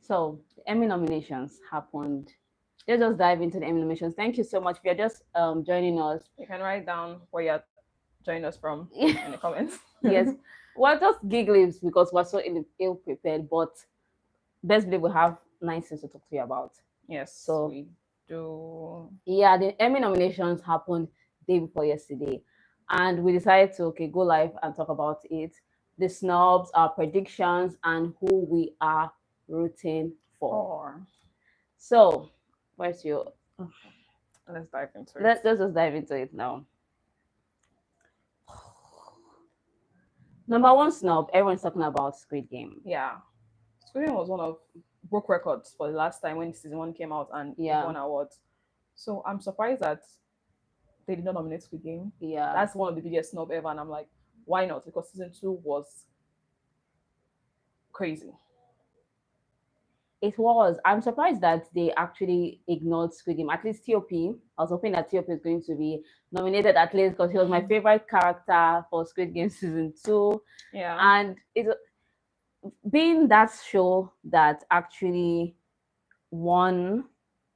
So the Emmy nominations happened. Let's just dive into the Emmy nominations. Thank you so much. If you're just joining us, You can write down where you're joining us from in the comments. yes, we're just giggling because we're so ill prepared. But best believe we have nice things to talk to you about. Yes, So we do. yeah, the Emmy nominations happened day before yesterday, and we decided to go live and talk about it. The snubs, our predictions, and who we are rooting for. Four. So, where's your? Let's dive into it. Let's just dive into it now. Number one snub, everyone's talking about Squid Game. Yeah. Sweden was one of broke records for the last time when season one came out and Yeah. won awards. So I'm surprised that they did not nominate Squid Game. Yeah, That's one of the biggest snub ever, and I'm like, why not? Because season two was crazy. it was. I'm surprised that they actually ignored Squid Game. At least TOP. I was hoping that TOP is going to be nominated at least because he was my favorite character for Squid Game season two. Yeah. And it being that show that actually won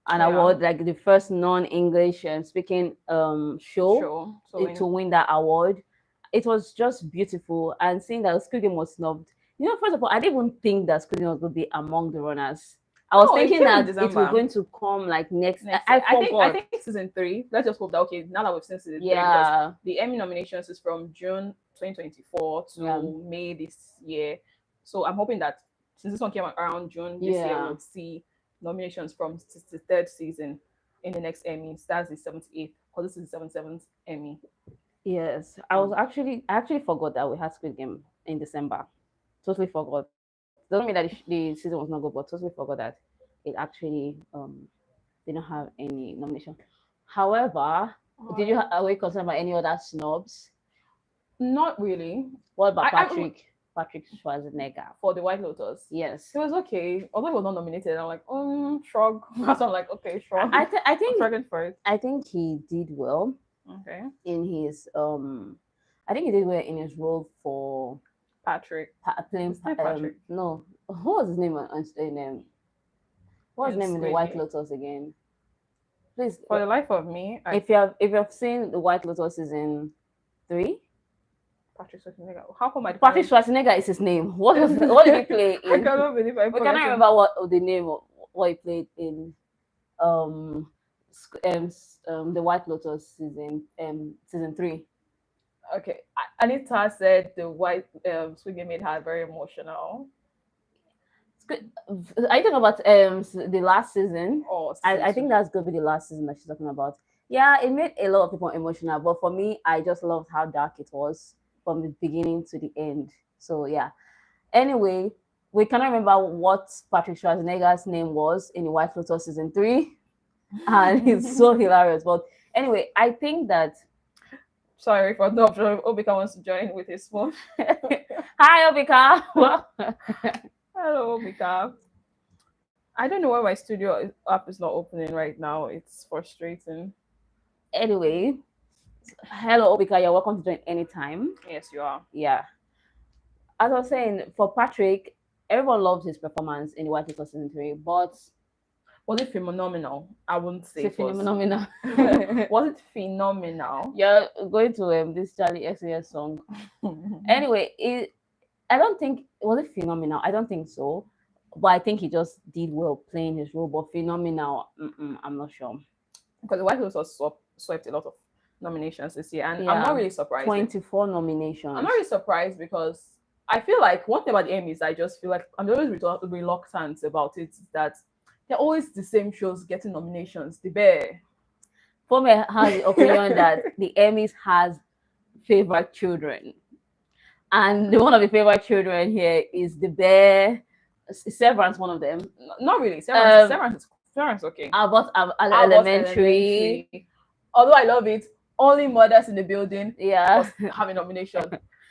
an award, like the first non-English speaking show to win that award. It was just beautiful, and seeing that Squid Game was snubbed. First of all, I didn't even think that Squid Game was going to be among the runners. I was thinking that it was going to come like next. I think season three. Let's just hope that now that we've seen season three, because the Emmy nominations is from June 2024 to May this year. So I'm hoping that since this one came out around June this year, we'll see nominations from the third season in the next Emmys. That's the 78th, because this is the 77th Emmy. Yes, I actually forgot that we had Squid Game in December. Totally forgot. Doesn't mean that the season was not good, but totally forgot that it actually didn't have any nomination. However, did you are we concerned about any other snubs? Not really. What about Patrick Schwarzenegger for the White Lotus? Yes, it was okay. Although he was not nominated, I'm like, shrug. So I'm like, okay, shrug. I think I'm shrugging for it. I think he did well. Okay. In his I think he did well in his role for Patrick. Playing Patrick. No, what was his name what was his name in the White Lotus again? Please, for the life of me, if you have seen the White Lotus season 3, Patrick Schwarzenegger. How come Patrick Schwarzenegger is his name? What did he play in? I cannot believe I cannot remember what the name of what he played in the White Lotus season 3. Okay, Anita said the White Squid Game made her very emotional. I think about the last season. Oh, I think that's gonna be the last season that she's talking about. Yeah, it made a lot of people emotional, but for me, I just loved how dark it was from the beginning to the end. So yeah. Anyway, we cannot remember what Patrick Schwarzenegger's name was in the White Lotus season 3, and it's so hilarious. But anyway, I think that. Sorry for the option. Obika wants to join with his phone. Hi, Obika. Hello, Obika. I don't know why my studio app is not opening right now. It's frustrating. Anyway, hello, Obika. You're welcome to join anytime. Yes, you are. Yeah. As I was saying, for Patrick, everyone loved his performance in the White Lotus season 3, but was it phenomenal? I wouldn't say phenomenal. Was it phenomenal? You're going to this Charlie XS song. Anyway, I don't think was it phenomenal. I don't think so, but I think he just did well playing his role. But phenomenal, I'm not sure. Because the White House swept a lot of nominations this year, and I'm not really surprised. 24 nominations. I'm not really surprised because I feel like one thing about the Emmys, I just feel like I'm always reluctant about it. That they're always the same shows getting nominations. The Bear. Fome has the opinion that the Emmys has favorite children. And one of the favorite children here is the Bear. Severance, one of them. Not really. Severance okay. Abbott Elementary. Although I love it, only mothers in the building. Yeah. Having nomination.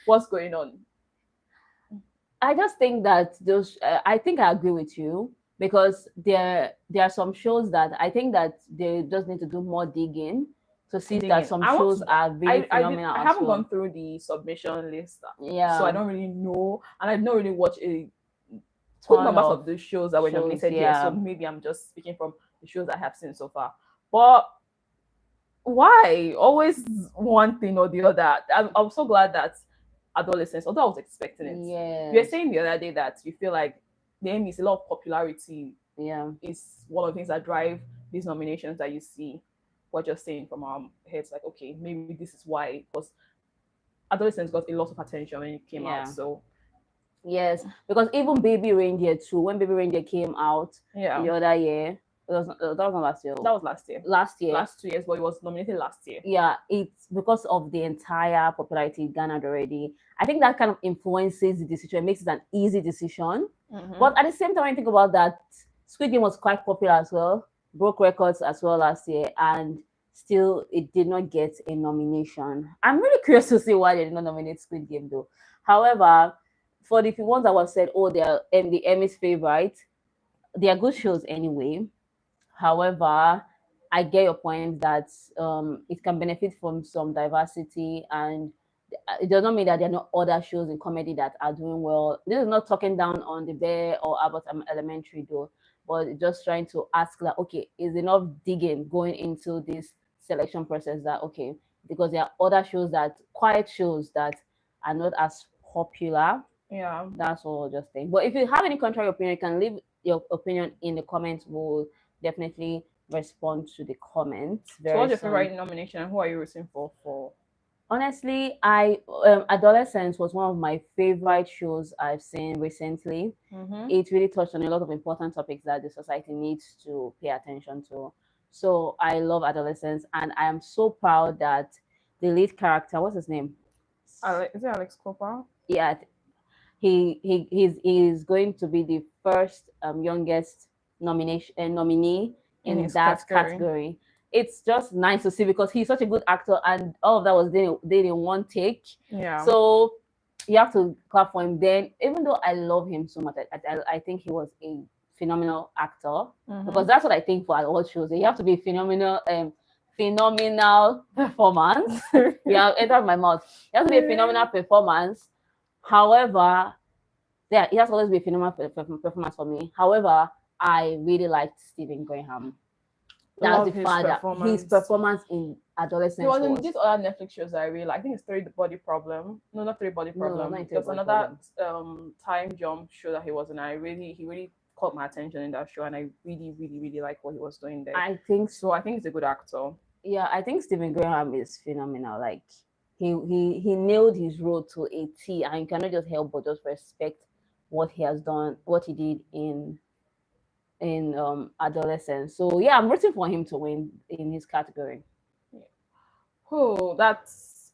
What's going on? I just think that those. I think I agree with you because there are some shows that I think that they just need to do more digging to see that some shows are really phenomenal. I haven't gone through the submission list, yeah. So I don't really know, and I don't really watch good numbers of the shows that were nominated here. So maybe I'm just speaking from the shows I have seen so far. But why always one thing or the other? I'm so glad that adolescents, although I was expecting it. Yeah. You were saying the other day that you feel like the Emmys, a lot of popularity is one of the things that drive these nominations that you see. We're just saying from our heads, like, okay, maybe this is why, because adolescents got a lot of attention when it came out. So yes, because even Baby Reindeer too, when Baby Reindeer came out the other year, that was not last year. That was last year. Last 2 years, but it was nominated last year. Yeah, it's because of the entire popularity it garnered already. I think that kind of influences the decision. It makes it an easy decision. But at the same time, when I think about that, Squid Game was quite popular as well, broke records as well last year, and still it did not get a nomination. I'm really curious to see why they did not nominate Squid Game though. However, for the ones that was said, oh, they're the Emmys favorite, they are good shows anyway. However, I get your point that it can benefit from some diversity, and it does not mean that there are no other shows in comedy that are doing well. This is not talking down on The Bear or Abbott Elementary though, but just trying to ask that, okay, is enough digging going into this selection process that, okay, because there are other shows that, quiet shows that are not as popular. Yeah. That's all I'll just think. But if you have any contrary opinion, you can leave your opinion in the comments. We'll definitely respond to the comments. So what's your favorite nomination and who are you rooting for? Honestly, Adolescence was one of my favorite shows I've seen recently. It really touched on a lot of important topics that the society needs to pay attention to. So I love Adolescence, and I am so proud that the lead character, what's his name? Is it Alex Cooper? Yeah, he's going to be the first youngest nominee in that category. It's just nice to see because he's such a good actor, and all of that was did in one take. Yeah. So you have to clap for him. Then, even though I love him so much, I think he was a phenomenal actor because that's what I think for all shows. You have to be phenomenal performance. Yeah, entered my mouth. It has to be a phenomenal performance. However, it has always been a phenomenal performance for me. However, I really liked Stephen Graham. That's the father. His performance in Adolescence. He was in these other Netflix shows that I really like. I think it's Three Body Problem. No, not Three Body Problem. No, there's another time jump show that he was in. He really caught my attention in that show, and I really, really, really like what he was doing there. I think he's a good actor. Yeah, I think Stephen Graham is phenomenal. Like he nailed his role to a T, and you cannot just help but just respect what he has done, what he did in Adolescence. So yeah, I'm rooting for him to win in his category. Yeah. Oh, that's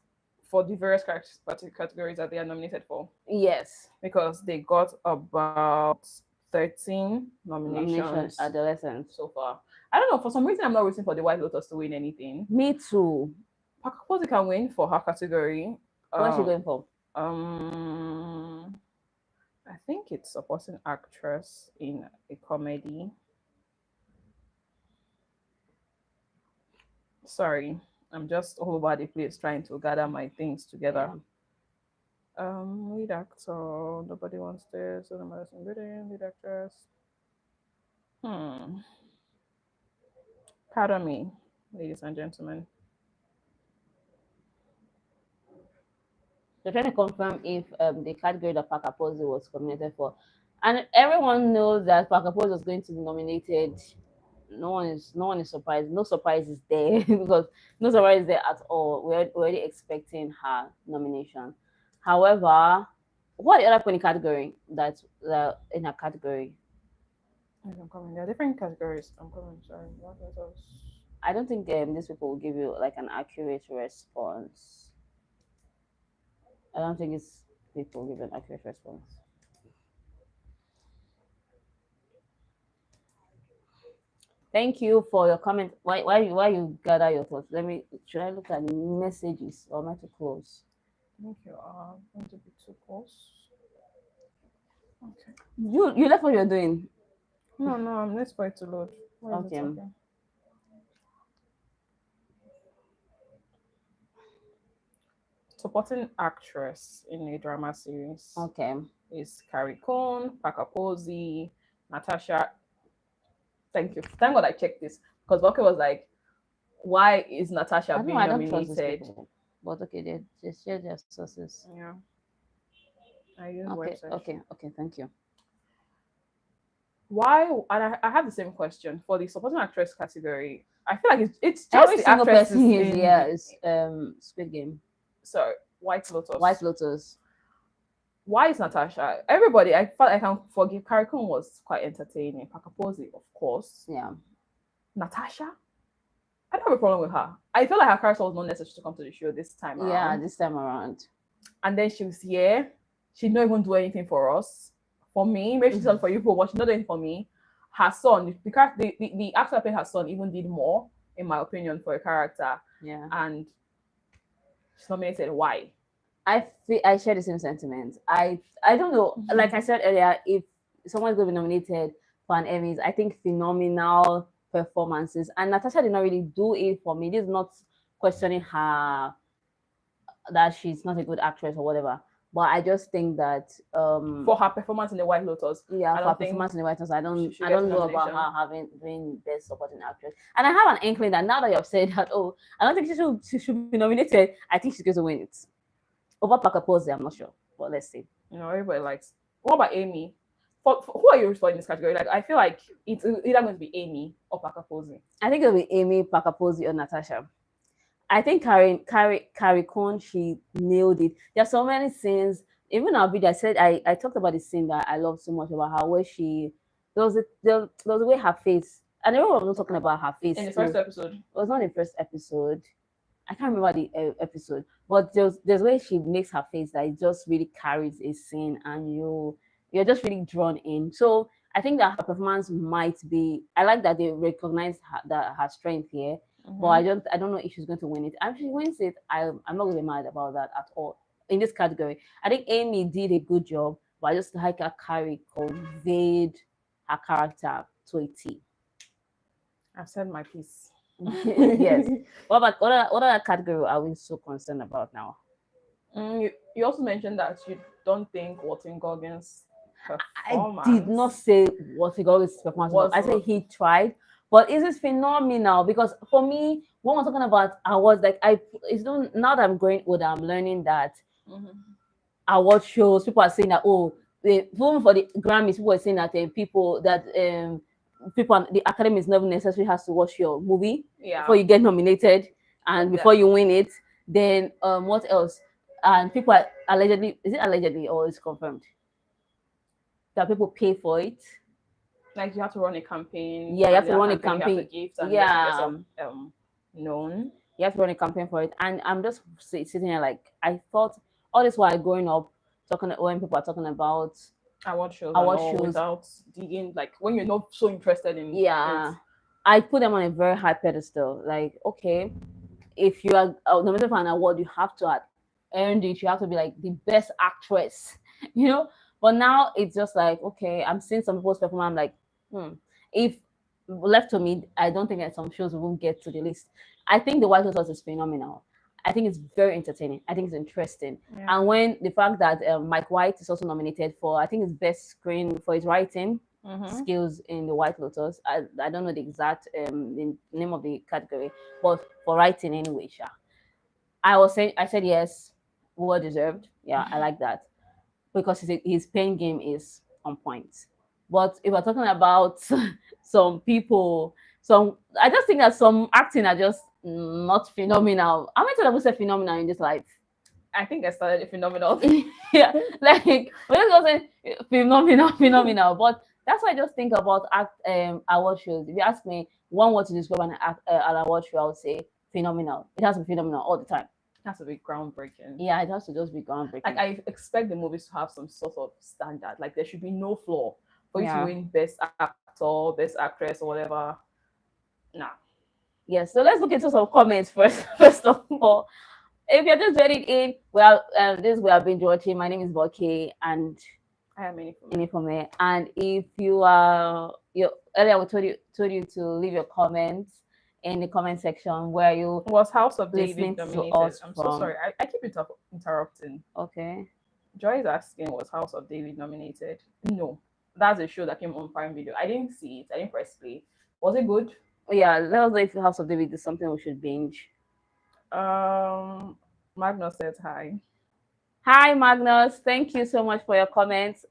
for the various categories that they are nominated for. Yes, because they got about 13 nominations Adolescence so far. I don't know, for some reason I'm not rooting for the White Lotus to win anything. Me too. Pakapose can win for her category. What's she going for? I think it's supporting actress in a comedy. Sorry, I'm just all over the place trying to gather my things together. Yeah. Lead actor, nobody wants this. Lead actress. Pardon me, ladies and gentlemen. They're trying to confirm if the category that Pakapose was nominated for, and everyone knows that Pakapose was going to be nominated. No one is surprised. No surprise is there because no surprise is there at all. We're already expecting her nomination. However, what the other category that's in her category? I'm coming. There are different categories. I'm coming. Sorry. What else? I don't think these people will give you like an accurate response. I don't think it's people give an accurate response. Thank you for your comment. Why you gather your thoughts? Should I look at messages or am I too close? Thank you. Going to be too close. Okay. You left what you're doing. No, I'm let's for it to load. Okay. Supporting actress in a drama series. Okay. is Carrie Coon, Parker Posey, Natasha. Thank you. Thank God I checked this because Voke was like, why is Natasha being nominated? But okay, they share their sources. Yeah. I use okay, website. Okay, thank you. Why? And I have the same question for the supporting actress category. I feel like it's just every the single person is Squid Game. Sorry, White Lotus. White Lotus. Why is Natasha? Everybody, I felt I can forgive. Carrie Coon was quite entertaining. Parker Posey, of course. Yeah. Natasha, I don't have a problem with her. I feel like her character was not necessary to come to the show this time around. Yeah, this time around. And then she was here. She didn't even do anything for us. For me, maybe she's done for you, but she not doing for me. Her son, the actor playing her son even did more, in my opinion, for a character. Yeah. And she's nominated. Why? I share the same sentiment. I don't know. Like I said earlier, if someone's going to be nominated for an Emmys, I think phenomenal performances. And Natasha did not really do it for me. This is not questioning her that she's not a good actress or whatever. But I just think that for her performance in the White Lotus, yeah, for her performance in the White Lotus, I don't know about her doing best supporting actress. And I have an inkling that now that you have said that, oh, I don't think she should be nominated. I think she's going to win it over Parker Posey. I'm not sure, but let's see. You know, everybody likes. What about Emmy? For who are you for in this category? Like, I feel like it's either going to be Emmy or Parker Posey. I think it'll be Emmy, Parker Posey, or Natasha. I think Carrie Coon, she nailed it. There are so many scenes. Even our video, I talked about the scene that I love so much about her, where there was a way her face, and everyone was talking about her face in the first episode. It was not the first episode. I can't remember the episode, but there's a way she makes her face that it just really carries a scene, and you're just really drawn in. So I think that her performance might be. I like that they recognize her strength here. But I don't know if she's going to win it. And if she wins it, I'm not going to be mad about that at all. In this category, I think Emmy did a good job, but I just like how Carrie conveyed her character to a T. I've said my piece. Yes. What other category are we so concerned about now? You also mentioned that you don't think Walton Goggins' performance. I did not say Walton Goggins' performance. I said he tried. But is it phenomenal? Because for me, when we're talking about awards, like now that I'm growing older, I'm learning that award shows, people are saying that even for the Grammys, people are saying that people the Academy is never necessarily has to watch your movie before you get nominated and before you win it. Then what else? And people are allegedly, is it allegedly or is it confirmed that people pay for it? Like you have to run a campaign. Yeah, you have to run a campaign. Yeah, known. You have to run a campaign for it. And I'm just sitting here like I thought all this while growing up, when people are talking about award shows without digging, like when you're not so interested in it. I put them on a very high pedestal. Like, okay, if you are nominated for an award, you have to earn it. You have to be like the best actress, you know. But now it's just like, okay, I'm seeing some people's performance. I'm like, if left to me, I don't think that some shows won't get to the list. I think The White Lotus is phenomenal. I think it's very entertaining. I think it's interesting. Yeah. And when the fact that Mike White is also nominated for, I think his best screen for his writing skills in The White Lotus. I don't know the exact the name of the category, but for writing anyway, I said yes, well deserved. Yeah, I like that because his pen game is on point. But if we're talking about some people, I just think that some acting are just not phenomenal. How many times have we said phenomenal in this life? I think I started phenomenal. Yeah, like we're just gonna say phenomenal. But that's why I just think about award shows. If you ask me one word to describe an award show, I would say phenomenal. It has to be phenomenal all the time. It has to be groundbreaking. Yeah, it has to just be groundbreaking. Like I expect the movies to have some sort of standard. Like there should be no flaw for you to win best actor, best actress, or whatever. Nah. Yeah, so let's look into some comments first of all. If you're just getting in, this we have been watching. My name is Voke and I am Enifome. And if you are earlier we told you to leave your comments in the comment section where you was House of David nominated to us. I'm so sorry. I keep interrupting. Okay. Joy is asking, was House of David nominated? No. That's a show that came on Prime Video. I didn't see it. I didn't press play. Was it good? Yeah, let us know if House of David is something we should binge. Magnus says hi. Hi, Magnus. Thank you so much for your comments.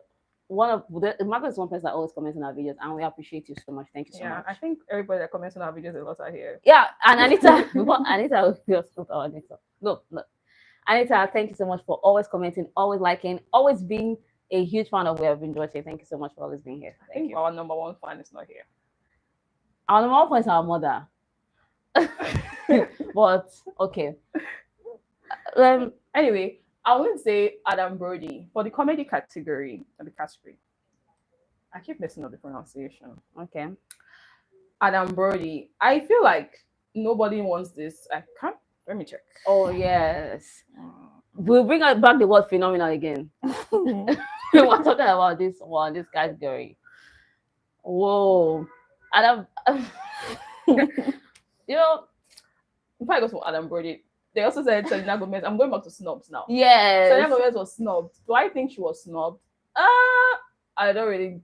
Magnus is one person that always comments on our videos, and we appreciate you so much. Thank you so much. I think everybody that comments on our videos a lot are here. Yeah, and Anita, Anita, look. Anita, thank you so much for always commenting, always liking, always being a huge fan of where I've been watching. Thank you so much for always being here. Thank you. Our number one fan is not here. Our number one fan is our mother. But okay. Anyway, I would say Adam Brody for the comedy category. I keep messing up the pronunciation. Okay. Adam Brody. I feel like nobody wants this. I can't. Let me check. Oh yes. We'll bring back the word phenomenal again. We were talking about this category. Whoa. Adam. You know, if I go to Adam Brody, they also said Selena Gomez. I'm going back to snubs now. Yes. Selena Gomez was snubbed. Do I think she was snubbed? I don't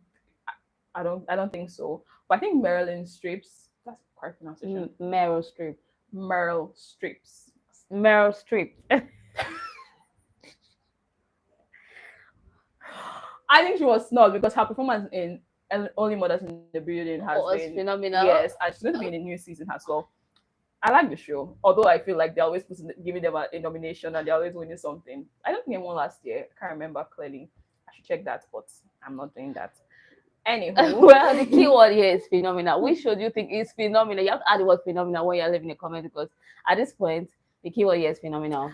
think so. But I think Marilyn Streeps. That's quite pronunciation. Meryl Streep. Meryl Streeps. Meryl Streep. I think she was snubbed because her performance in Only Mothers in the Building has been phenomenal. Yes, and she's going to be in the new season as well. I like the show, although I feel like they're always giving them a nomination and they're always winning something. I don't think they won last year. I can't remember clearly. I should check that, but I'm not doing that. Anywho. Well, the keyword here is phenomenal. Which show do you think is phenomenal? You have to add the word phenomenal when you're leaving a comment because at this point, the keyword here is phenomenal.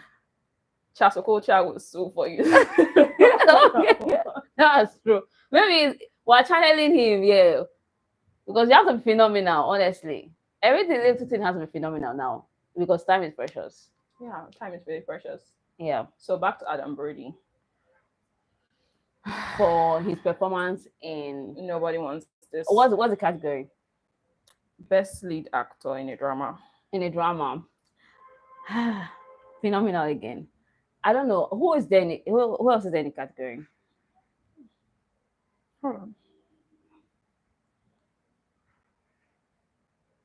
Chasokocha will sue for you. That's true. Maybe we're channeling him, yeah. Because you have to be phenomenal, honestly. Everything has to be phenomenal now because time is precious. Yeah, time is very precious. Yeah. So back to Adam Brody. For his performance in Nobody Wants This. What's the category? Best lead actor in a drama. In a drama. Phenomenal again. I don't know. Who else is there in the category? Hold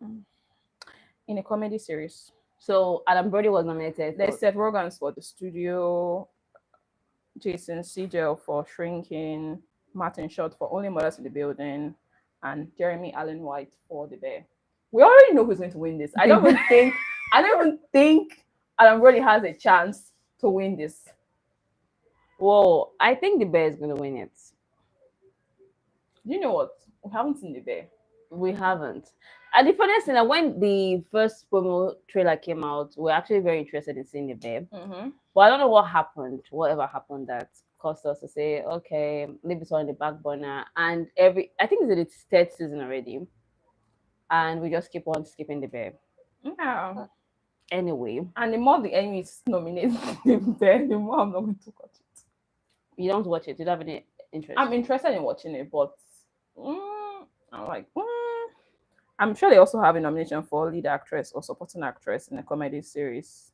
on. In a comedy series. So Adam Brody was nominated. There's Seth Rogen for The Studio, Jason Segel for Shrinking, Martin Short for Only Mothers in the Building, and Jeremy Allen White for The Bear. We already know who's going to win this. I don't even think Adam Brody has a chance to win this. Whoa, I think The Bear is going to win it. You know what? We haven't seen The Bear. We haven't. And the funniest thing that when the first promo trailer came out, we're actually very interested in seeing The Bear. Mm-hmm. But I don't know what happened, whatever happened that caused us to say, okay, leave it on the back burner. And I think it's in its third season already. And we just keep on skipping The Bear. Yeah. Anyway. And the more the Emmys nominate The Bear, the more I'm not going to watch it. You don't watch it? You don't have any interest? I'm interested in watching it, but I'm like, I'm sure they also have a nomination for lead actress or supporting actress in a comedy series.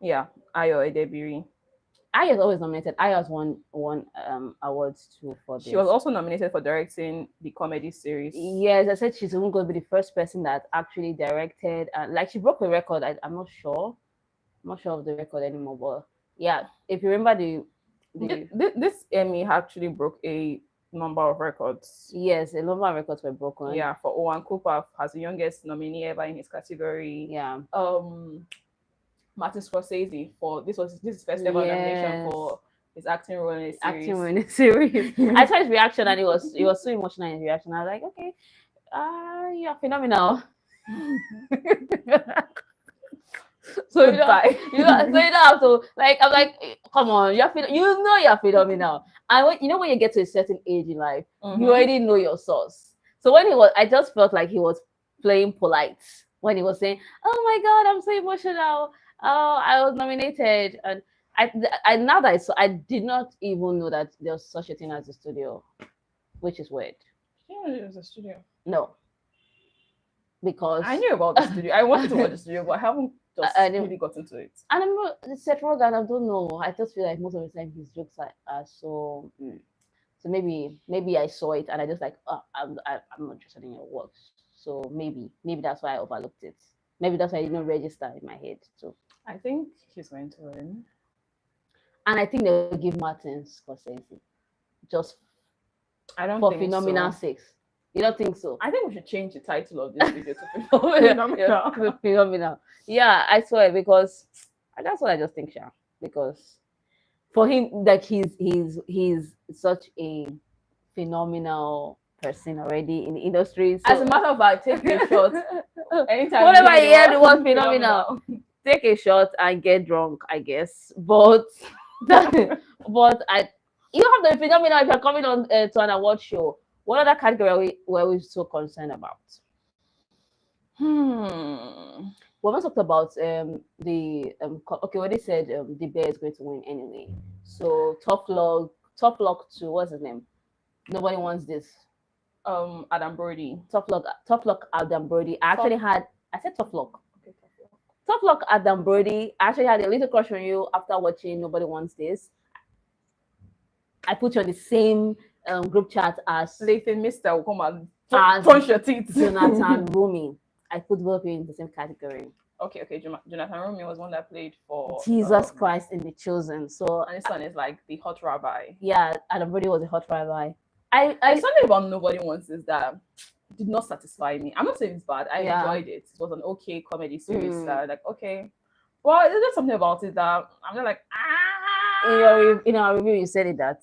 Yeah, Ayo Edebiri. Ayo's always nominated. Ayo's won awards too for this. She was also nominated for directing the comedy series. Yes, I said she's even going to be the first person that actually directed. Like she broke a record. I'm not sure. I'm not sure of the record anymore. But yeah, if you remember this Emmy actually broke a number of records. Yes, a number of records were broken. Yeah, for Owen Cooper as the youngest nominee ever in his category. Yeah. Martin Scorsese for this is first ever nomination for his acting role in a series. I saw his reaction and it was so emotional in his reaction. I was like, okay, you're phenomenal. So you don't have to like. I'm like, come on, you're phenomenal. And when you get to a certain age in life, you already know your source. So when I just felt like he was playing polite when he was saying, "Oh my God, I'm so emotional. Oh, I was nominated." And I now that I did not even know that there was such a thing as a studio, which is weird. Yeah, it was a studio. No. because I knew about the studio. I wanted to watch the studio, but I haven't just really got into it. And I'm Seth Rogen. I don't know. I just feel like most of the time his jokes are so. So maybe I saw it and I just like, oh, I'm not interested in your works. So maybe that's why I overlooked it. Maybe that's why it didn't register in my head. So I think he's going to win. And I think they'll give Martin Scorsese just I don't for think phenomenal so. sakes. You don't think so? I think we should change the title of this video to phenomenal. Phenomenal. Yeah, I swear, because that's what I just think, Sha. Because for him, like he's such a phenomenal person already in the industry. So. As a matter of fact, take a shot. Anytime whenever you hear the word phenomenal, take a shot and get drunk, I guess. But you have the phenomenal if you're coming on to an award show. What other category were we so concerned about? We haven't talked about the okay, what they said the bear is going to win anyway. So top luck to what's his name? Nobody wants this. Adam Brody. Top luck Adam Brody. I said top luck. Okay, top luck Adam Brody. I actually had a little crush on you after watching Nobody Wants This. I put you on the same group chat as Lathan Mister will come and punch your teeth. Jonathan Rumi. I put both of you in the same category. Okay. Jonathan Rumi was one that played for Jesus Christ in The Chosen. So and this one is like the hot rabbi. Yeah, Adam Brody was a hot rabbi. Something about Nobody Wants This that did not satisfy me. I'm not saying it's bad. I enjoyed it. It was an okay comedy series. Like okay, well, there's just something about it that I'm not like In our review, you said it that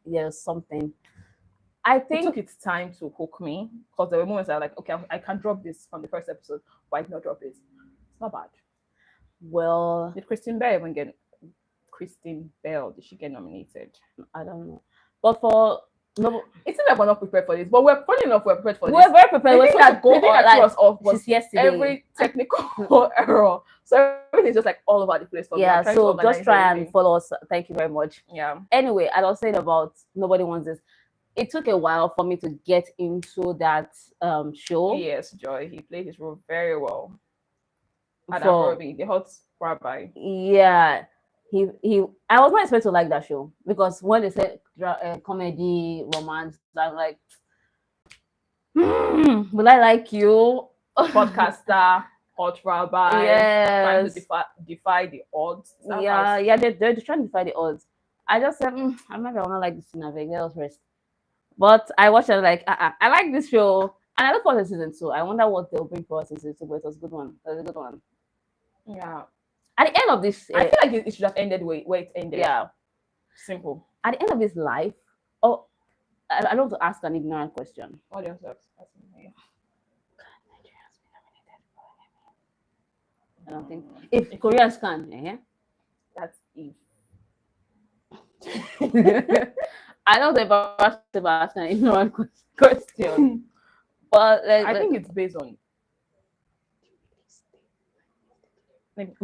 there's something. I think it took its time to hook me because there were moments I was like, okay, I can drop this from the first episode, but I did not drop it. It's not bad. Well, did Kristen Bell did she get nominated? I don't know, but for no, it's not like we're not prepared for this, but we're funny enough. We're prepared for this. We're very prepared. We're that go us off was yesterday. Every technical error, so everything's just like all over the place. Yeah, so just try and follow us. Thank you very much. Yeah. Anyway, I was saying about Nobody Wants This. It took a while for me to get into that show. Yes, Joy. He played his role very well. Adam Brody, the hot rabbi. Yeah. I was not expecting to like that show because when they said comedy, romance, I'm like, will I like you? Podcaster, hot rabbi, yes. Trying to defy the odds. Yeah, they're trying to defy the odds. I just said, I'm not gonna like this thing. Let us rest. But I watched it like, I like this show, and I look forward to season 2. I wonder what they'll bring for us in season 2, but it was a good one. It was a good one. Yeah. At the end of this, I feel like it should have ended where it ended. Yeah. Simple. At the end of this life, I want to ask an ignorant question. What do you ask? I don't think if Koreans can, that's if. I know they're asking an ignorant question, but I think it's based on.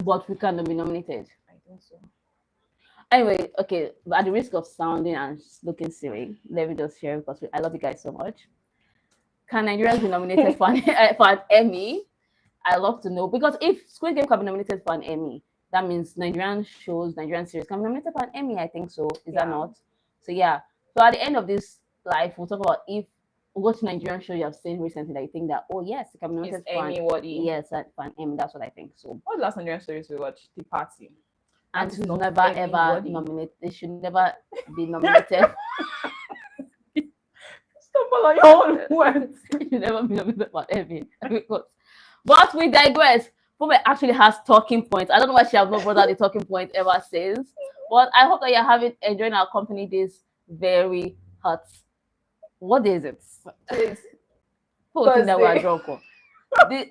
But we can be nominated. I think so. Anyway, okay. At the risk of sounding and looking silly, let me just share because I love you guys so much. Can Nigerians be nominated for an Emmy? I love to know, because if Squid Game can be nominated for an Emmy, that means Nigerian series can be nominated for an Emmy. I think so. Is that not? So yeah. So at the end of this life, we'll talk about what Nigerian show you have seen recently that you think that yes, it can be nominated for Emmy worthy. Yes, for an Emmy. That's what I think. So what was the last Nigerian series we watched? The Party. And it's never ever nominated. They should never be nominated. Stumble on your own words. It should never be nominated for Emmy. But we digress. Pome actually has talking points. I don't know why she has not brought out the talking point ever since. But I hope that you're enjoying our company this very hot. What day is it? It's Thursday. That we're drunk.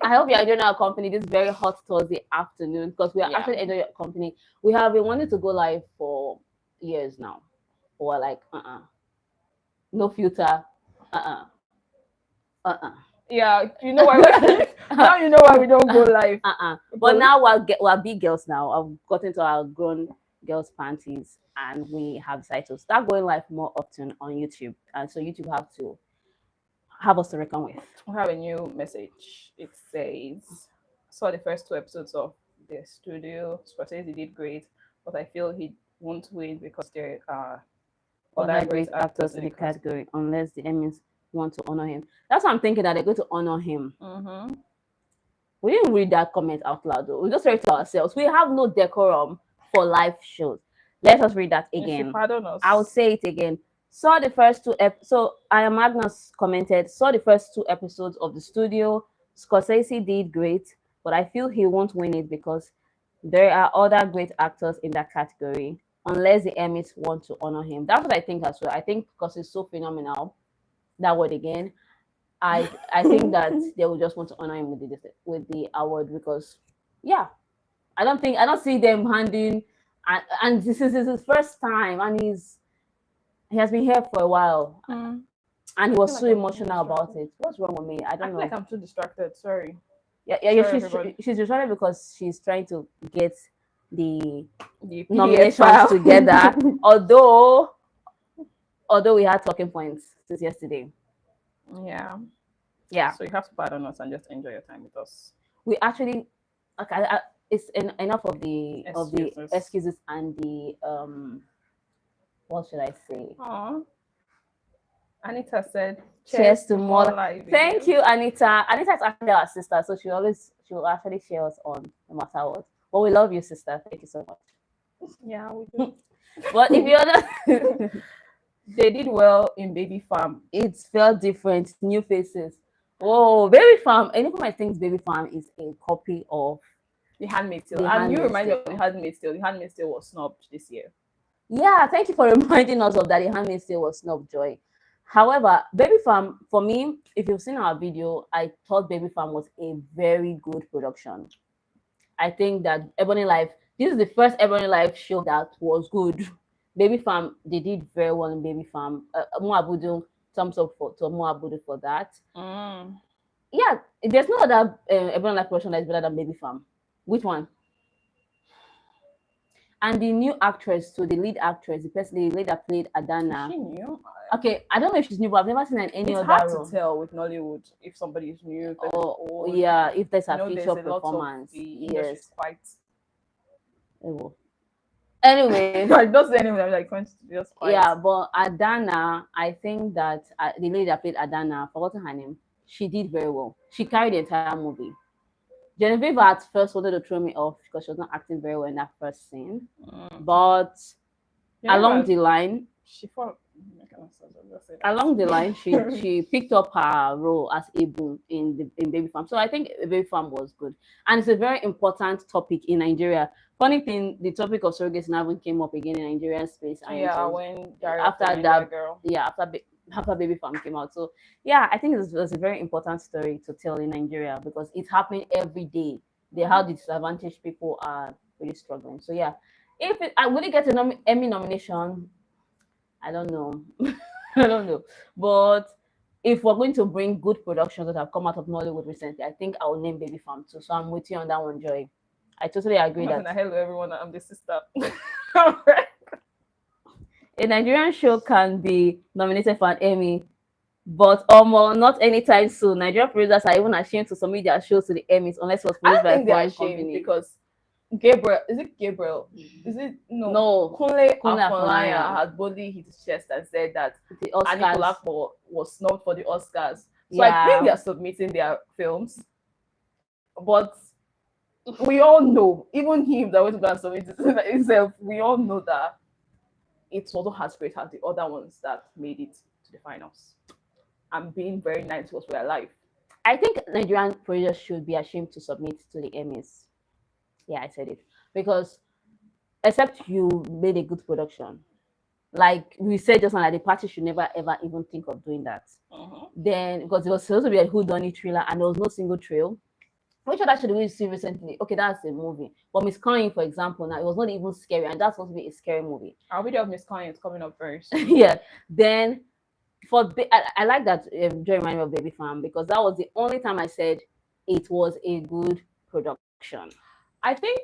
I hope you're enjoying our company this very hot Thursday afternoon, because we are actually enjoying your company. We have been wanting to go live for years now. Or like, no filter. Yeah, you know why now you know why we don't go live. But now we're big girls now. I've got into our grown girls' panties, and we have decided to start going live more often on YouTube. And so YouTube have us to reckon with? We have a new message. It says, saw the first 2 episodes of the studio. Scorsese did great, but I feel he won't win because there are Other great actors in the category, unless the Emmys want to honor him. That's what I'm thinking, that they're going to honor him. We didn't read that comment out loud though. We just read it to ourselves. We have no decorum for live shows. Let us read that again. Pardon us. I'll say it again. Saw the first 2 so I am Magnus commented, saw the first 2 episodes of the studio. Scorsese did great, but I feel he won't win it because there are other great actors in that category, unless the Emmys want to honor him. That's what I think as well. I think because it's so phenomenal, that word again, I think that they will just want to honor him with the award, because yeah, I don't see them handing, and this is his first time, and he has been here for a while, and he was so emotional about it. What's wrong with me? I don't know. I feel like I'm too distracted. Sorry. Yeah. She's distracted because she's trying to get the nominations together. although we had talking points since yesterday. Yeah. So you have to pardon us and just enjoy your time with us. We actually, okay, it's enough of the excuses and the what should I say? Anita said, cheers to more life. Thank you, Anita. Anita is actually our sister, so she will actually share us on no matter what. But we love you, sister. Thank you so much. Yeah, we do. But if you're they did well in Baby Farm. It felt different, new faces. Oh, Baby Farm. Anyone might think Baby Farm is a copy of The Handmaid's Tale. And you remind me of The Handmaid's Tale. The Handmaid's Tale was snubbed this year. Yeah, thank you for reminding us of that. The Handmaid's Tale was snubbed, Joy. However, Baby Farm, for me, if you've seen our video, I thought Baby Farm was a very good production. I think that Ebony Life, this is the first Ebony Life show that was good. Baby Farm, they did very well in Baby Farm. Moabudu, thumbs up to Moabudu for that. Yeah, there's no other Ebony Life production that is better than Baby Farm. Which one? And the new actress, so the lead actress, the lady that played Adana. Is she new? Okay, I don't know if she's new, but I've never seen her in any other role. It's role. hard to tell with Nollywood if somebody is new. Yeah, if there's a feature performance. Yes, quite. Anyway, I don't say anyway. I'm like just quiet. Yeah, but Adana, I think that the lady that played Adana, forgotten her name, she did very well. She carried the entire movie. Genevieve at first wanted to throw me off because she was not acting very well in that first scene. But along the line, she picked up her role as Ibu in Baby Farm. So I think Baby Farm was good. And it's a very important topic in Nigeria. Funny thing, the topic of surrogacy never came up again in Nigerian space. And when after Baby Farm came out. So yeah, I think it was a very important story to tell in Nigeria because it's happening every day. How the disadvantaged people are really struggling. So yeah, I would get an Emmy nomination, I don't know. I don't know. But if we're going to bring good productions that have come out of Nollywood recently, I think I will name Baby Farm too. So I'm with you on that one, Joy. I totally agree that. Hello everyone, I'm the sister. A Nigerian show can be nominated for an Emmy, but not anytime soon. Nigerian producers are even ashamed to submit their shows to the Emmys unless it was produced by a foreign company. Because Gabriel? Is it no? Kunle Afolayan has boldly hit his chest and said that the Oscars was snubbed for the Oscars. So I think they are submitting their films, but we all know, even him that went to go and submit himself, we all know that it also has great as the other ones that made it to the finals. I'm being very nice because we're alive. I think Nigerian producers should be ashamed to submit to the Emmys. Yeah, I said it. Because except you made a good production. Like we said just now, that the party should never ever even think of doing that. Then, because it was supposed to be a whodunit thriller and there was no single trail. Which other should we see recently? Okay, that's a movie. But Miss Coin, for example, now it was not even scary, and that's supposed to be a scary movie. Our video of Miss Coin is coming up very soon. Yeah. Then I like that Joy reminded me of Baby Farm because that was the only time I said it was a good production. I think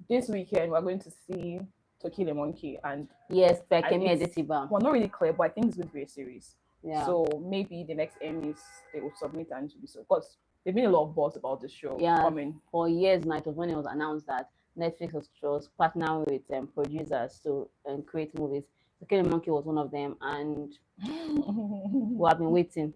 this weekend we're going to see To Kill a Monkey and yes, Emmy Editiba. We're not really clear, but I think it's going to be a series. Yeah. So maybe the next Emmys they will submit and to be so, because there's been a lot of buzz about the show coming for years now. It was when it was announced that Netflix was partnering with producers to create movies. The Killing Monkey was one of them, and we have been waiting.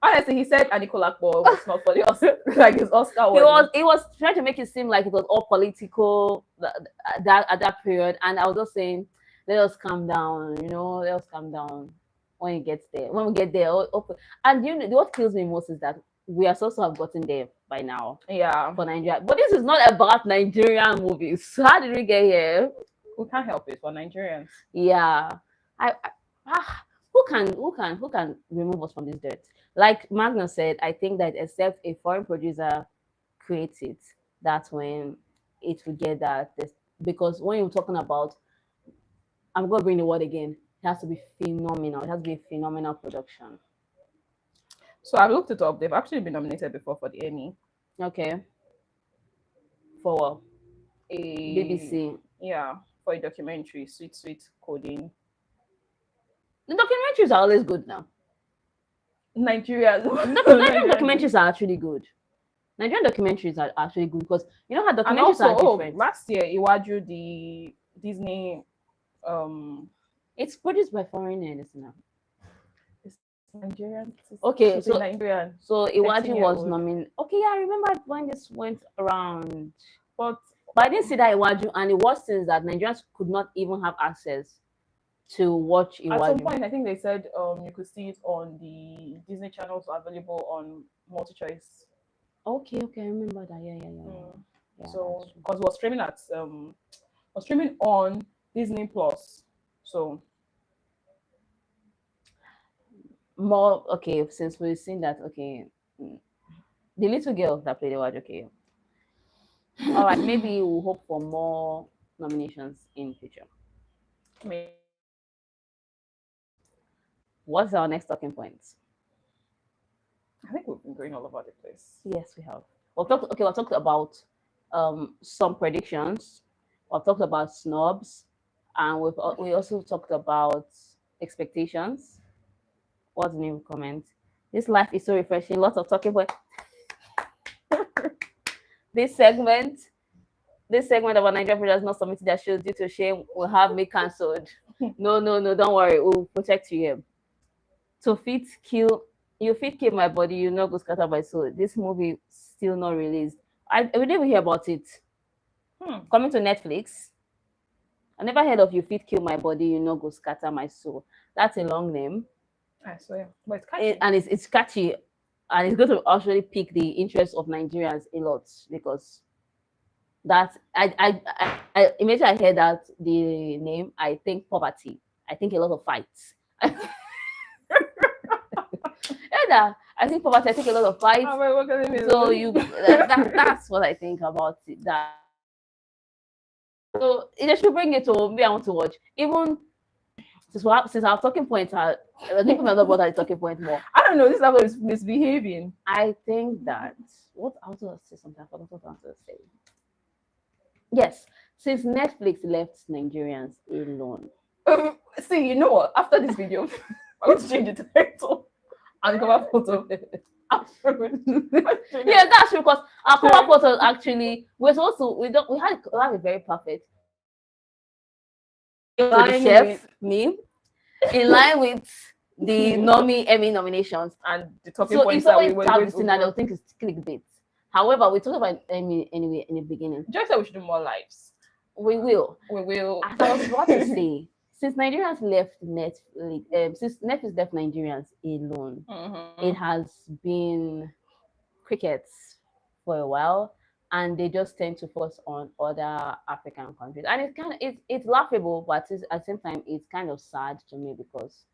Honestly, he said Nicola Akpor was not for the Oscar, like his Oscar. He was trying to make it seem like it was all political at that period, and I was just saying, let us calm down, let us calm down when it gets there. When we get there, and what kills me most is that we are supposed to have gotten there by now. Yeah. For Nigeria, but this is not about Nigerian movies. So how did we get here? We can't help it for Nigerians. Yeah, who can remove us from this dirt? Like Magna said, I think that except a foreign producer creates it, that's when it will get that. Because when you're talking about, I'm going to bring the word again, it has to be phenomenal. It has to be a phenomenal production. So I've looked it up. They've actually been nominated before for the Emmy. Okay. For a BBC. Yeah, for a documentary, Sweet Coding. The documentaries are always good now. Nigerian documentaries are actually good. Nigerian documentaries are actually good because you know how documentaries are different. Last year, Iwaju, the Disney, it's produced by foreigners now. It's Nigerian. Okay, so Nigerian. So Iwaju was nominated. Okay, yeah, I remember when this went around, but I didn't see that Iwaju, and the worst thing is that Nigerians could not even have access to watch Iwaju. At some point, I think they said you could see it on the Disney channels available on multi-choice. Okay, I remember that. Yeah. So because it was streaming on Disney Plus. So more okay, since we've seen that, okay, the little girl that played Iwaju, okay. All right, maybe we'll hope for more nominations in future. What's our next talking points? I think we've been going all over the place. Yes, we have. We've talked about some predictions. We've talked about snubs, and we also talked about expectations. What's the new comment? This life is so refreshing. Lots of talking points. This segment of our Nigerian producers not submitting their shows due to shame will have me cancelled. No, don't worry. We'll protect you here. So you fit kill my body, you not go scatter my soul. This movie still not released. We didn't hear about it. Coming to Netflix. I never heard of You Fit Kill My Body, You Not Go Scatter My Soul. That's a long name. I swear. But it's catchy. It's catchy. And it's going to actually pique the interest of Nigerians a lot because that I immediately I heard that the name, I think poverty. I think a lot of fights. I think poverty. I think a lot of fights. So that's what I think about it. That so they should bring it to me. I want to watch. Even since our talking points are, I think I'm not about the talking point more. I don't know. This level is misbehaving. I think that what I was going to say something. I forgot what I was going to say. Yes, since Netflix left Nigerians alone. See, you know what? After this video, I'm going to change the title and cover photo. Yeah, that's true because our cover photos actually we had a very perfect chef meme in line with the Emmy nominations and the talking points that we were going to. I don't think it's clickbait. However, we talked about Emmy anyway in the beginning. Just said we should do more lives. We will. As I was about to say, since Nigerians left Netflix, since Netflix left Nigerians alone, it has been crickets for a while, and they just tend to focus on other African countries, and it's laughable, but at the same time, it's kind of sad to me because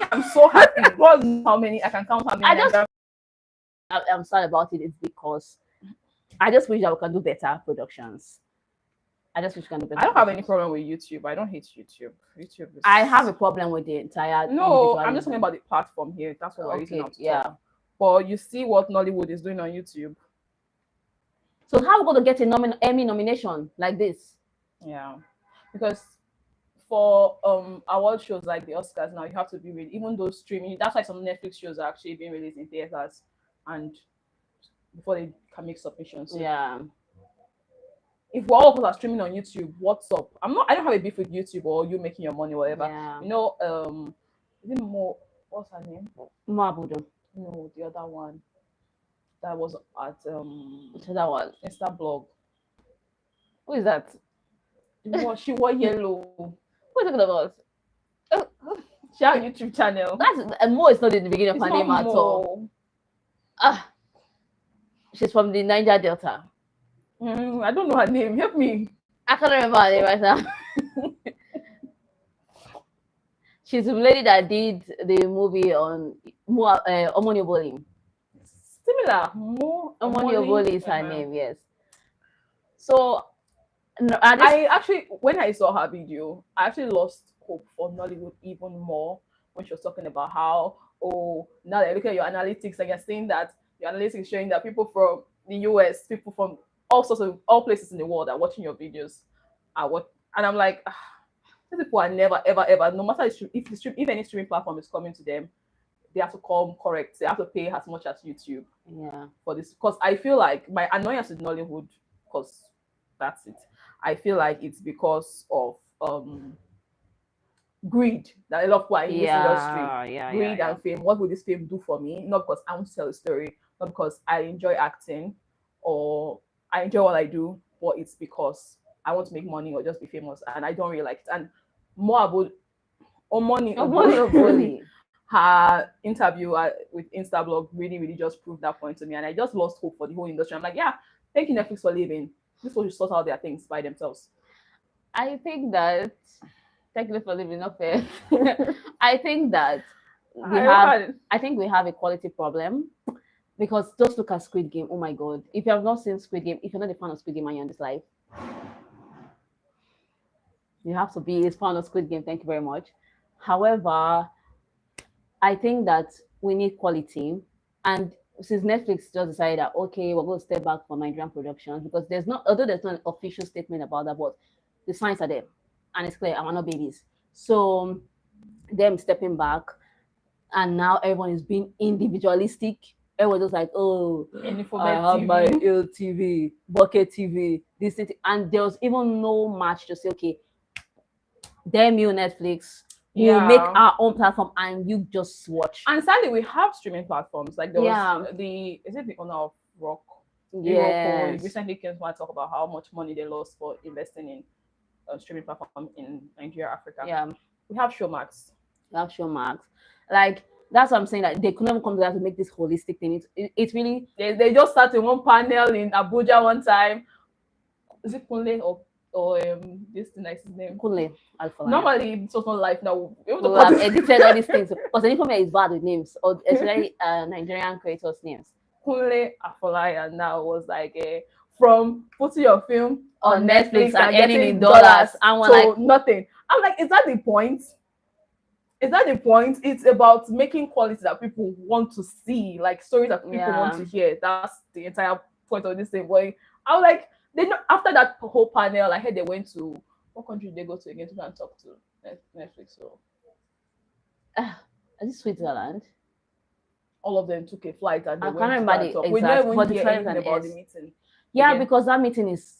I'm so happy. How many I can count? How many? I'm sad about it. It's because I just wish that we can do better productions. I just wish we can do better. I don't have any problem with YouTube. I don't hate YouTube. I have a problem with the entire. No, I'm just talking about the platform here. That's what we're using now. Yeah. But you see what Nollywood is doing on YouTube. So how are we going to get a Emmy nomination like this? Yeah, because for award shows like the Oscars now, you have to be ready. Even though streaming, that's why some Netflix shows are actually being released in theaters and before they can make submissions. So yeah. if all of us are streaming on YouTube, what's up? I don't have a beef with YouTube or you making your money, whatever. Yeah. You know, is it more, what's her name? Mabudu. No, the other one. That was at So that was Instablog. who is that? She wore yellow. What are you talking about? She had a YouTube channel. That's Mo is not in the beginning of her name at all. She's from the Niger Delta. I don't know her name. Help me. I can't remember her name right now. She's the lady that did the movie on Omoni Oboli. Similar. Omoni Oboli is her name, yes. So, no, I actually, when I saw her video, I actually lost hope for Nollywood even more when she was talking about how, now that you look at your analytics and you're saying that your analytics is showing that people from the US, people from all places in the world are watching your videos. And I'm like, these people are never, ever, no matter if any streaming platform is coming to them, they have to come correct. They have to pay as much as YouTube. Yeah. For this, because I feel like my annoyance with Nollywood, because that's it. I feel like it's because of greed that a lot of people are in this industry. Greed and fame. What will this fame do for me? Not because I want to tell a story, not because I enjoy acting or I enjoy what I do, but it's because I want to make money or just be famous, and I don't really like it. And more about Omoni, her interview with Instablog really just proved that point to me, and I just lost hope for the whole industry. I'm like, yeah, thank you Netflix for leaving. This will sort out their things by themselves. I think that thank you for leaving, not fair. I think that we have a quality problem. Because just look at Squid Game. Oh my God. If you have not seen Squid Game, if you're not a fan of Squid Game and you're in this life, you have to be a fan of Squid Game. Thank you very much. However, I think that we need quality. And since Netflix just decided that, okay, we're going to step back from Nigerian productions, because although there's not an official statement about that, but the signs are there. And it's clear, we're not babies. So them stepping back, and now everyone is being individualistic. Everyone was like, I have my LTV, Bucket TV, this thing. And there was even no match to say, okay, damn you, Netflix, we'll make our own platform and you just watch. And sadly, we have streaming platforms. Like there was is it the owner of Rock? Yeah. Recently came to talk about how much money they lost for investing in a streaming platform in Nigeria, Africa. Yeah. We have Showmax. Like, that's what I'm saying, that they could never come together to make this holistic thing. It's really they just started one panel in Abuja one time. Is it Kunle or this thing is his name? Kunle. Normally it's also live now. We'll have edited all these things. Because Enifome is bad with names, or especially Nigerian creators' names. Kunle Afolaya now was like from putting your film on Netflix and earning in dollars and like nothing. I'm like, is that the point? Is that the point? It's about making quality that people want to see, like stories that people want to hear. That's the entire point of this thing. Boy, I was like, after that whole panel, I heard they went to what country did they go to again to go and talk to Netflix. So, is it Switzerland? All of them took a flight and they went to talk. We don't even hear anything about the meeting. Yeah, because that meeting is,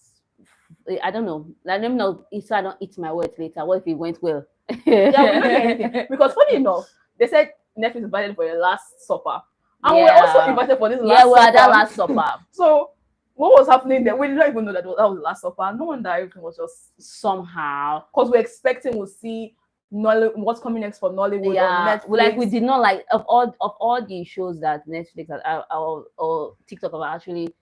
I don't know. Let them know if I don't eat my words later. What if it went well? We don't hear anything. Because funny enough, they said Netflix invited for your last supper. And we're also invited for this last supper. Yeah, that last supper. So what was happening there? We didn't even know that was the last supper. No wonder everything was just somehow. Because we're expecting we'll see what's coming next for Nollywood on Netflix. Like we did not like of all the shows that Netflix or TikTok have actually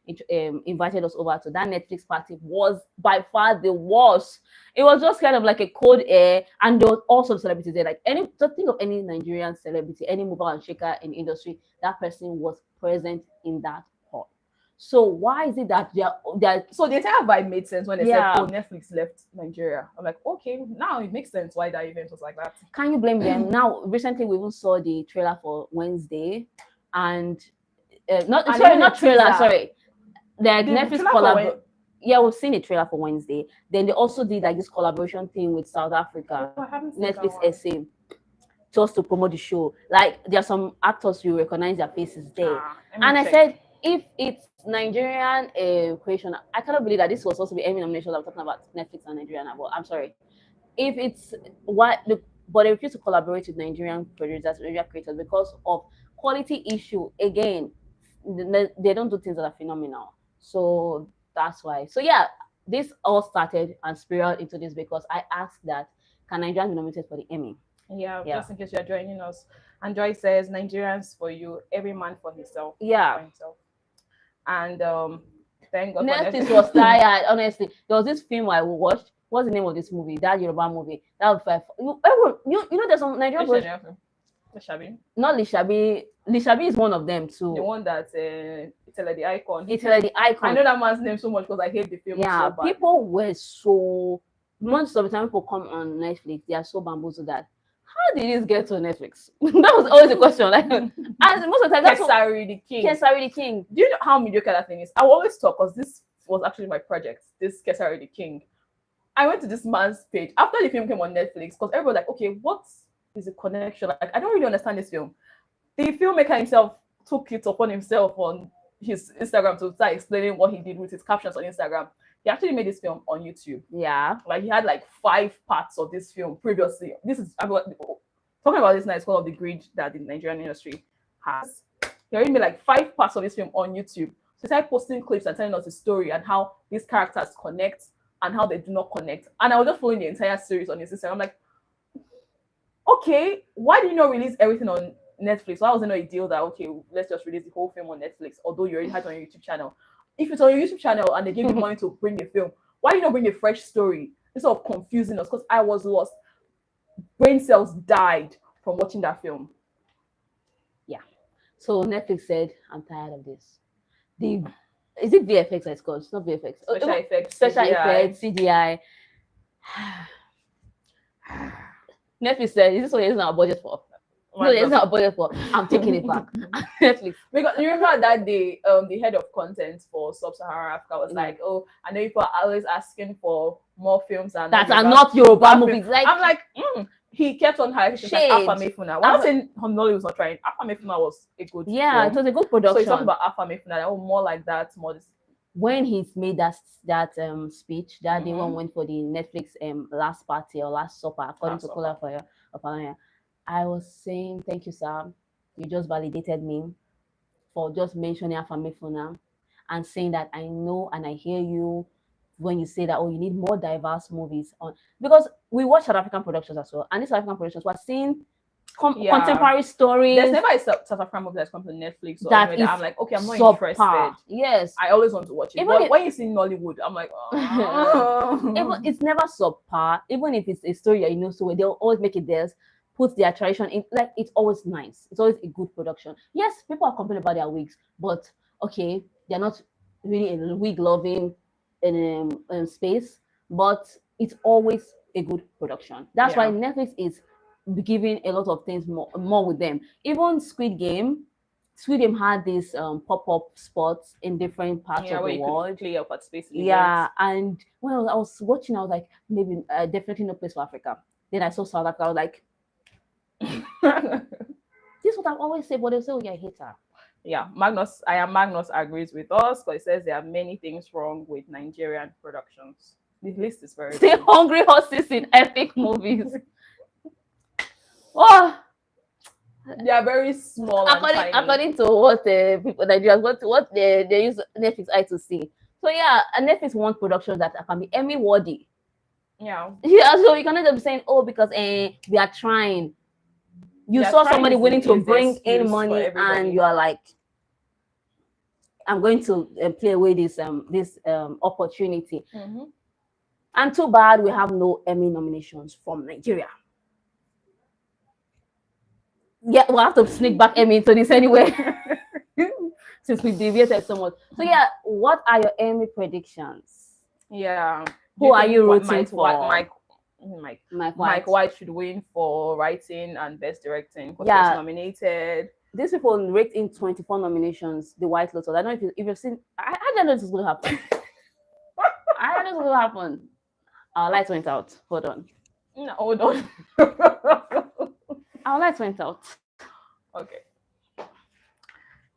invited us over to. That Netflix party was by far the worst. It was just kind of like a cold air, and there was also celebrities there. Like think of any Nigerian celebrity, any mover and shaker in the industry, that person was present in that hall. So why is it that they're so the entire vibe made sense when they said, "Oh, Netflix left Nigeria." I'm like, okay, now it makes sense why that event was like that. Can you blame them? Now, recently we even saw the trailer for Wednesday, and not trailer. Sorry, the Netflix collab. Yeah, we've seen a trailer for Wednesday. Then they also did like this collaboration thing with South Africa. I haven't seen Netflix essay just to promote the show. Like there are some actors you recognize their faces there. And I said, if it's Nigerian creation, I cannot believe that this was supposed to be Emmy nominations. I'm talking about Netflix and Nigerian. But I'm sorry. If it's but they refuse to collaborate with Nigerian producers, Nigerian creators because of quality issue. Again, they don't do things that are phenomenal. So that's why. So yeah, this all started and spiraled into this because I asked that can Nigeria be nominated for the Emmy? Yeah, just in case you're joining us. And Joy says, Nigerians for you, every man for himself. Yeah. For himself. And thank God Netflix was tired, honestly. There was this film I watched. What's the name of this movie? That Yoruba movie. That was you know there's some Nigerian Lishabi. Not Lishabi. Lishabi is one of them too. The one that it's like the icon. It's like the icon. I know that man's name so much because I hate the film. Yeah, so people were so most of the time people come on Netflix, they are so bamboozled that how did this get to Netflix? That was always the question. Like, and most of the time, that's Kesari the King. Kesari the King. Do you know how mediocre that thing is? I will always talk because this was actually my project. This Kesari the King. I went to this man's page after the film came on Netflix because everybody was like, okay, what is the connection? Like, I don't really understand this film. The filmmaker himself took it upon himself on his Instagram to start explaining what he did with his captions on Instagram. He actually made this film on YouTube. Yeah. Like he had like 5 parts of this film previously. This is talking about this now. It's called the greed that the Nigerian industry has. He already made like 5 parts of this film on YouTube. So he started posting clips and telling us the story and how these characters connect and how they do not connect. And I was just following the entire series on his Instagram. I'm like, okay, why did you not release everything on Netflix? Why wasn't it a deal that okay, let's just release the whole film on Netflix, although you already had it on your YouTube channel? If it's on your YouTube channel and they give you money to bring the film, why do you not bring a fresh story instead of confusing us? Because I was lost. Brain cells died from watching that film. Yeah. So Netflix said, I'm tired of this. Is it VFX it's called? It's not VFX. Special effects. Special effects, CGI. Netflix said, is this what it's not a budget for? No, it's not a budget for. I'm taking it back. Netflix. Because you remember that day, the head of content for Sub-Saharan Africa was like, "Oh, I know people are always asking for more films that are not Yoruba movies." Like, I'm like, he kept on highlighting like Alpha Mefuna. When I was saying Honolulu was not trying, Alpha Mefuna was a good. Yeah, film. It was a good production. So he's talking about Alpha Mefuna. Oh, more like that, more this. When he's made that speech, that day one went for the Netflix last party or last supper, according to Kola Fire. I was saying, thank you, sir. You just validated me for just mentioning Alpha Mefuna and saying that I know and I hear you when you say that, oh, you need more diverse movies on, because we watch South African productions as well. And these South African productions, we're seeing contemporary stories. There's never a South African movie that's come to Netflix or that I'm like, okay, I'm not interested. Yes. I always want to watch it. Even but when you see Nollywood, I'm like, oh. It's never subpar. Even if it's a story that you know so well, they'll always make it theirs. Put their tradition in, like it's always nice. It's always a good production. Yes, people are complaining about their wigs, but okay, they're not really a wig loving space, but it's always a good production. That's why Netflix is giving a lot of things more with them. Even Squid Game had these pop-up spots in different parts of the world. Play up at space. Yeah, and when I was watching, I was like, maybe definitely no place for Africa. Then I saw South Africa. I was like, this is what I always say, but they say, oh, you're a hater. Yeah, Magnus agrees with us because he says there are many things wrong with Nigerian productions. The list is very the hungry horses in epic movies. Oh, they are very small. According to what people Nigerians what they use Netflix eye to see. So yeah, and Netflix wants productions that can be Emmy worthy. Yeah. So you cannot be saying, oh, because we are trying. You saw somebody willing to bring in money, and you are like, I'm going to play away this opportunity. And too bad we have no Emmy nominations from Nigeria. Yeah, we'll have to sneak back Emmy into this anyway, since we deviated so much. So yeah, what are your Emmy predictions? Yeah. Who are you rooting for? Mike White should win for writing and best directing because he was nominated. These people raked in 24 nominations. The White Lotus. I don't know if you've seen. I don't know if it's going to happen. I don't know what happened. Our lights went out. Hold on. No, hold on. Our lights went out. Okay.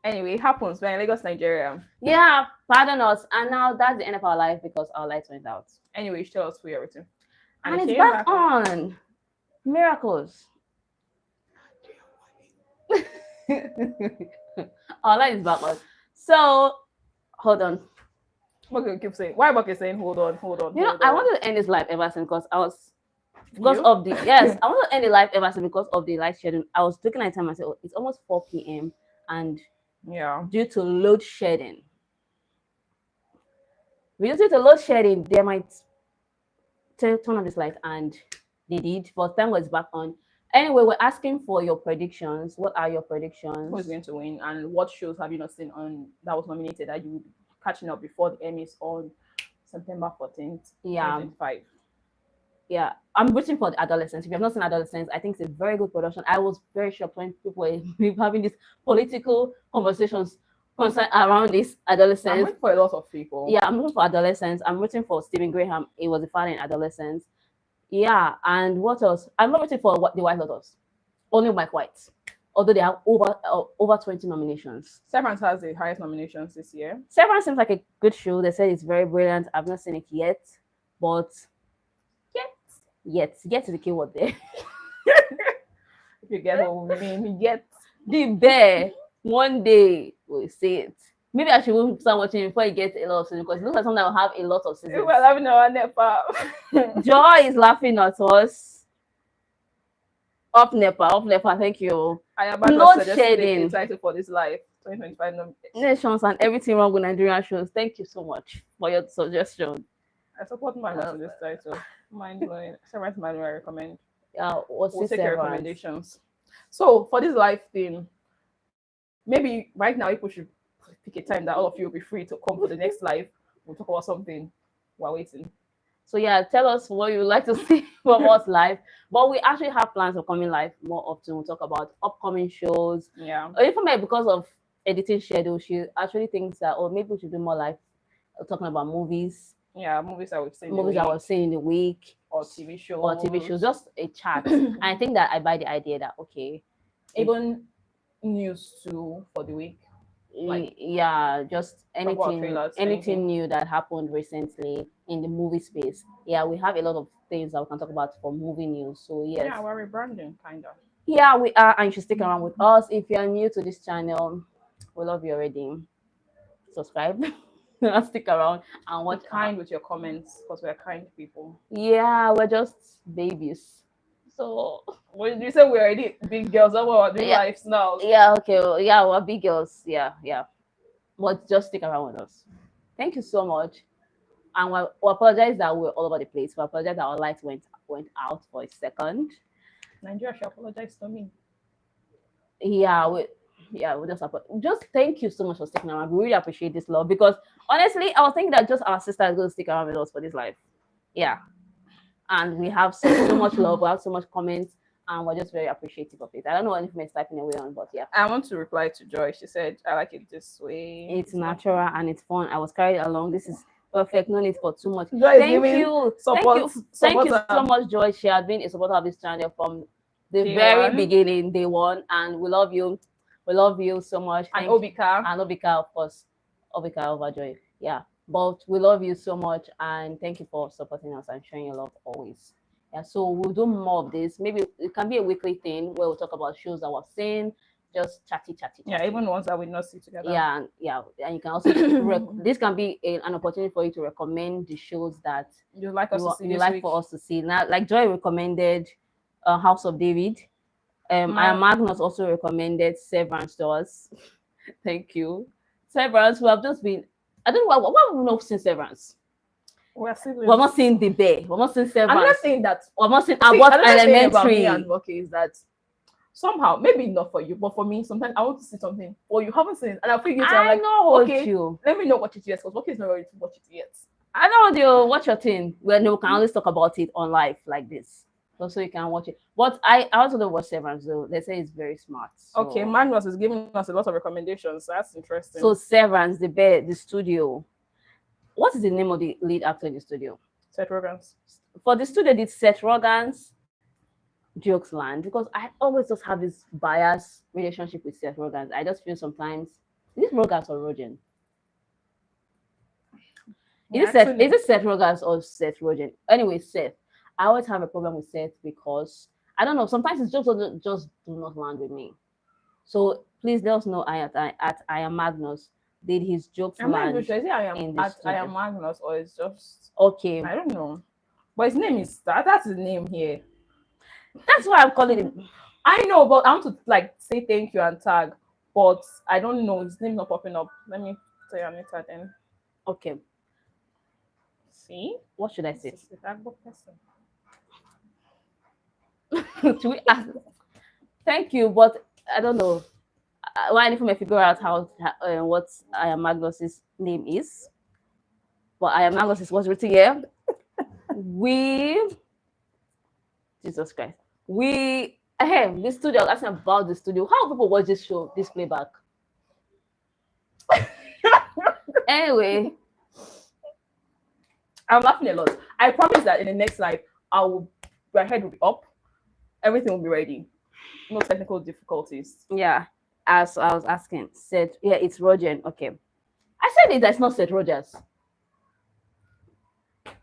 Anyway, it happens when Lagos, Nigeria. Yeah, pardon us. And now that's the end of our life because our lights went out. Anyway, tell us who you're with. And it's back on. Miracles. Our light is back on. So, hold on. Okay, keep saying. Why Bucky saying hold on? You know, I wanted to end this live ever since because I was of the yes, I wanted to end the live ever since because of the light schedule. I was looking at time and I said, oh, it's almost 4 p.m. and due to load shedding. Due to load shedding, they might turn on this light, and they did, but thank God it's back on. Anyway, we're asking for your predictions. What are your predictions? Who's going to win, and what shows have you not seen on that was nominated that you will be catching up before the Emmys on September 14th, 2025? Yeah, I'm rooting for the Adolescents. If you have not seen Adolescents, I think it's a very good production. I was very shocked when people were having these political conversations around this Adolescents. I'm rooting for a lot of people. Yeah, I'm rooting for Adolescents. I'm rooting for Stephen Graham. He was the father in Adolescents. Yeah, and what else? I'm not rooting for the White Lotus. Only Mike White. Although they have over 20 nominations. Severance has the highest nominations this year. Severance seems like a good show. They said it's very brilliant. I've not seen it yet, but yet is the keyword there. If you get what we mean, yet the bear. One day we'll see it. Maybe I should start watching before it gets a lot of seasons because it looks like something that will have a lot of seasons. We're laughing our Nepa. Joy is laughing at us. Up Nepa, thank you. I am not shedding title for this live 2025 nations and everything wrong with Nigerian shows. Thank you so much for your suggestion. I support my this title. Mind blowing. Severance I recommend. Yeah, we'll take your recommendations. So for this live thing, maybe right now people should pick a time that all of you will be free to come for the next live. We'll talk about something while waiting. So yeah, tell us what you would like to see from us live. But we actually have plans of coming live more often. We'll talk about upcoming shows. Yeah. Or even maybe because of editing schedule, she actually thinks that maybe we should do more live talking about movies. Yeah, movies that we've seen. Movies that we've seen in the week. Or TV shows. Just a chat. And I think that I buy the idea that even news too for the week. Just anything new that happened recently in the movie space. Yeah, we have a lot of things that we can talk about for movie news. So yes. Yeah, we're rebranding kind of. Yeah, we are, and you should stick around with us. If you're new to this channel, we love you already. Subscribe. Stick around and watch. Be kind with your comments because we're kind people. Yeah, we're just babies. So when you say we're already big girls, that's what we're doing lives now. Yeah, okay. Well, yeah, we're big girls. Yeah. But just stick around with us. Thank you so much. And we apologize that we're all over the place. We apologize that our lights went out for a second. Nigeria should apologize to me. Yeah, we just thank you so much for sticking around. We really appreciate this love because honestly, I was thinking that just our sister is going to stick around with us for this life. Yeah. And we have so much love, we have so much comments, and we're just very appreciative of it. I don't know anything is typing away on, but yeah. I want to reply to Joy. She said, I like it this way. It's natural and it's fun. I was carried along. This is perfect. No need for too much. Joy, thank you so much, Joy. She has been a supporter of this channel from the very beginning, day one, and we love you. We love you so much. And Obika, of course. Obika over Joy. Yeah. But we love you so much, and thank you for supporting us and showing your love always. Yeah, so we'll do more of this. Maybe it can be a weekly thing where we'll talk about shows that we're seeing, just chatty. Yeah, even ones that we not see together. Yeah, and you can also this can be an opportunity for you to recommend the shows that you like us to see. You like for us to see. Now, like Joy recommended House of David. And Magnus also recommended Severance to us. Thank you. Severance, we have just been. I don't know why we've not seen Severance. We're not seeing the bear. We're not seeing Severance. I'm not saying that. We're not seeing Abbott Elementary. And Voke is that somehow, maybe not for you, but for me, sometimes I want to see something or you haven't seen it, and I feel let me not watch it yet because Voke is not ready to watch it yet. I know you watch your thing. We can always talk about it on live like this. So you can watch it. But I also don't watch Severance though. They say it's very smart. So. Okay, Magnus is giving us a lot of recommendations. So that's interesting. So Severance, the studio. What is the name of the lead actor in the studio? Seth Rogen's. For the studio, did Seth Rogen's Jokes Land, because I always just have this bias relationship with Seth Rogen. I just feel sometimes, is it Rogen or Rogen? Is it Seth Rogen or Seth Rogen? Anyway, Seth. I always have a problem with Seth because I don't know. Sometimes his jokes just do not land with me. So please let us know at I am Magnus. Did his jokes land? I'm not sure. Is it I am Magnus or it's just okay? I don't know. But his name is that's his name here. That's why I'm calling him. I know, but I want to like say thank you and tag, but I don't know. His name's not popping up. Let me tell you later then. Okay. See? What should I say? This is the tag book person. Should we ask? Thank you, but I don't know. Why if I figure out how what I am Magnus's name is? But I am Magnus is what's written here. Jesus Christ. The studio, I was asking about the studio. How people watch this show, this playback? Anyway, I'm laughing a lot. I promise that in the next life, my head will be up. Everything will be ready. No technical difficulties. Yeah. As I was asking, it's Roger. Okay. I said it, that's not Seth Rogers.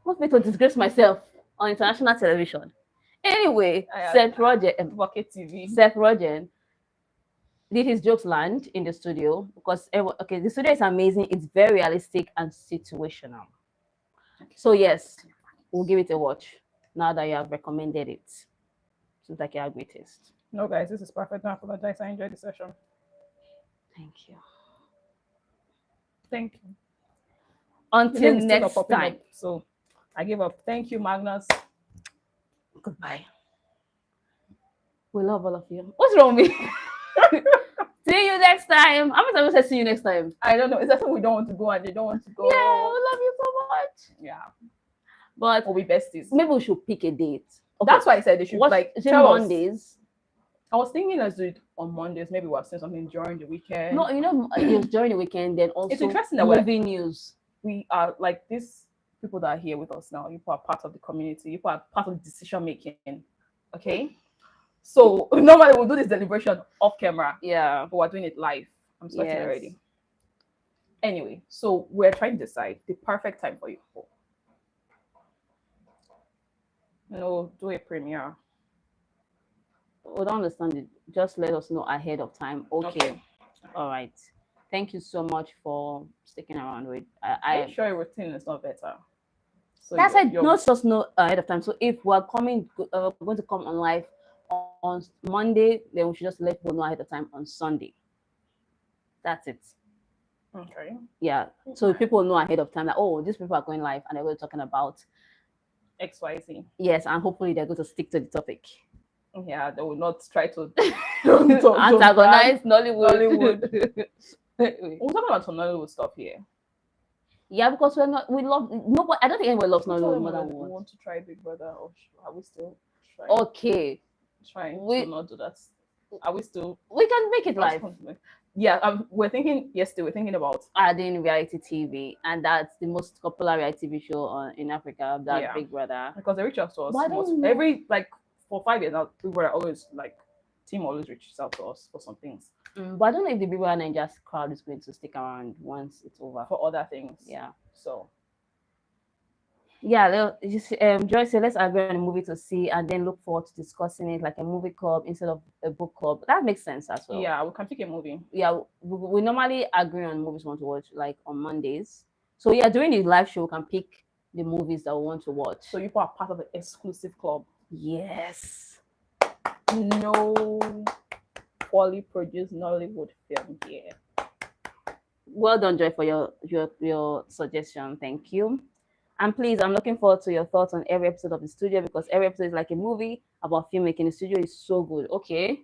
Want me to disgrace myself on international television? Anyway, Seth Rogen, Voke TV. Seth Rogen did his jokes land in the studio because the studio is amazing. It's very realistic and situational. So yes, we'll give it a watch now that you have recommended it. Seems like you have great taste. No, guys, this is perfect. Don't apologize. I enjoyed the session. Thank you. Thank you. Until next time. So I give up. Thank you, Magnus. Goodbye. We love all of you. What's wrong with me? See you next time. How many times I say see you next time? I don't know. It's something we don't want to go and they don't want to go. Yeah, we love you so much. Yeah. But we'll be besties. Maybe we should pick a date. Okay. That's why I said they should tell Mondays. I was thinking let's do it on Mondays. Maybe we'll send something during the weekend. No, it's during the weekend. Then also it's interesting that movie news. We are like these people that are here with us now. You are part of the community. You are part of the decision making. Okay. So normally we'll do this deliberation off camera. Yeah. But we're doing it live. I'm sweating already. Anyway, so we're trying to decide the perfect time for you. No, do a premiere. We don't understand it. Just let us know ahead of time. Okay. All right. Thank you so much for sticking around with. I'm sure your routine is not better. So that's why not just know ahead of time. So if we're going to come on live on Monday, then we should just let people know ahead of time on Sunday. That's it. Okay. Yeah. So people know ahead of time that these people are going live and they're going to talking about XYZ. Yes, and hopefully they're going to stick to the topic. Yeah, they will not try to antagonize Nollywood. We're talking about some Nollywood stuff here. Yeah, because we love nobody. I don't think anyone loves Nollywood more than we want to try Big Brother, or are we still trying? Okay, trying to not do that. Are we still? We can make it live. Yeah, we're thinking about adding reality TV, and that's the most popular reality TV show in Africa. That Big Brother, because they reach out to us every for 5 years now. We were always team always reaches out to us for some things. But I don't know if the Big Brother Ninja crowd is going to stick around once it's over for other things. Yeah. So. Yeah, Joy said let's agree on a movie to see and then look forward to discussing it like a movie club instead of a book club. That makes sense as well. Yeah, we can pick a movie. Yeah, we normally agree on movies we want to watch like on Mondays. So yeah, during the live show we can pick the movies that we want to watch. So you are part of an exclusive club. Yes. No poorly produced Nollywood film here. Well done, Joy, for your suggestion. Thank you. And please, I'm looking forward to your thoughts on every episode of the studio because every episode is like a movie about filmmaking. The studio is so good. Okay.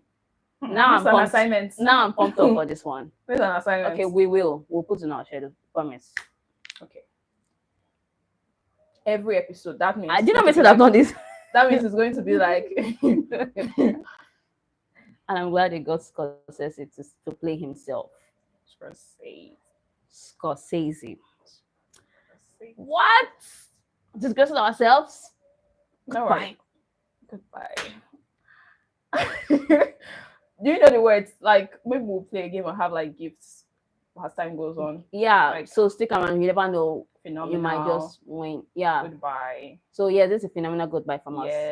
Now I'm pumped. Now I'm pumped up for this one. It's an assignment. Okay, we'll put it in our schedule. Promise. Okay. Every episode. That means I did not mention I've done this. That means it's going to be like and I'm glad he got Scorsese to play himself. Scorsese. What? Discussing ourselves? No, right. Goodbye. Do you know the words? Like, maybe we'll play a game and have like gifts as time goes on. Yeah. Like, so stick around. You never know. Phenomenal. You might just win. Yeah. Goodbye. So yeah, this is a phenomenal goodbye from us.